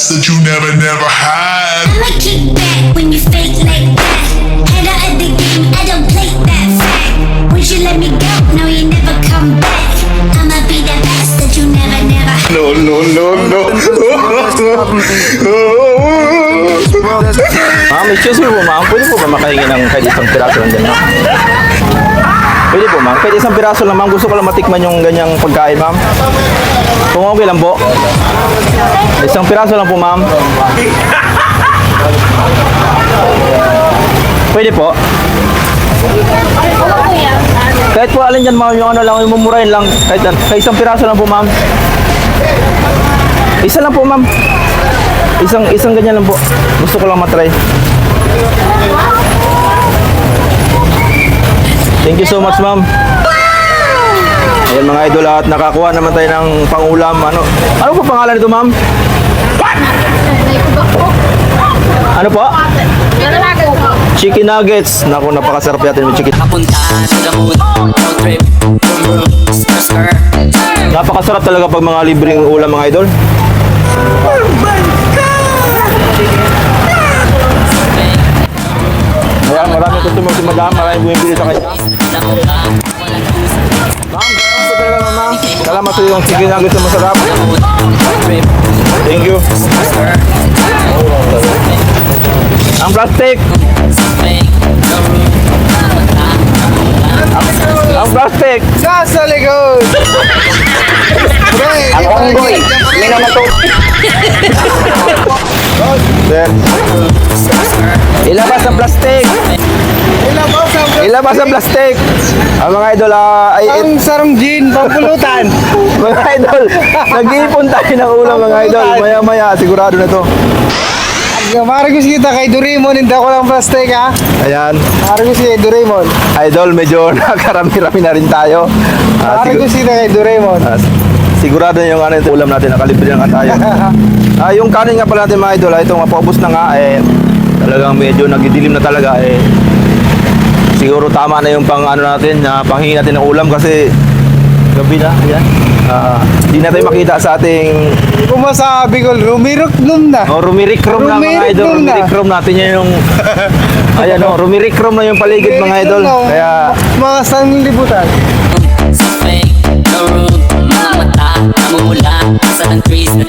best that you never had. I'ma kick back when you fake like that. Head out of the game, I don't play that fact. Once you let me go, no you never come back. I'ma be the best that you never had. No. Ma'am, excuse me po ma'am, pwede po ba makahingi ng kahit isang piraso lang dyan ma'am? Pwede po ma'am, kahit isang piraso lang ma'am, gusto ko lang matikman yung ganyang pagkain ma'am. Kung okay lang po. Isang piraso lang po ma'am. Pwede po. Kahit po alin dyan ma'am, yung ano lang, yung mumurahin lang, kahit isang piraso lang po ma'am. Isa lang po ma'am. Isang ganyan lang po. Gusto ko lang matry. Thank you so much ma'am. Ayan mga idol at nakakuha naman tayo ng pangulam. Ano po pangalan nito ma'am? Ano po? Chicken nuggets. Naku, napakasarap natin yung chicken. Napakasarap talaga pag mga libreng ulam mga idol. Ayan, maraming customer si madam. Maraming bumibili sa kanya. Ma'am, salamat po talaga ma'am. Salamat sa yung chicken nuggets na masarap. Thank you. Ang plastic. Ang plastic. Nasa likod! Ang onggoy. Hindi naman to. Sir. Ilabas ang plastic. Ilabas ang plastic. Ang mga idol Ang sarong gin, pampulutan. mga idol, nag-iipon tayo ng ulam mga idol. Maya-maya, sigurado na to. Maragos kita kay Doraemon, hindi ako lang plastic ha. Ayan. Maragos kita kay Doraemon. Idol, medyo nakarami-rami na rin tayo. Maragos kita kay Doraemon. Sigurado na yung yung ulam natin, nakalibre na nga tayo. Yung kanin nga pala natin mga idol, ito nga paubos na nga, talagang medyo nagdidilim na talaga. Siguro tama na yung natin, panghingi natin ng ulam kasi gabi na, ayan. Hindi na tayo makita sa ating Kung masabi ko, rumiruknum na. rumirikrom na mga idol. Rumirikrom na. Rumirikrom natin yan yung ayan rumirikrom na yung paligid mga idol. Kaya mga sanglibutan. Mga mata, namumula sa ng trees na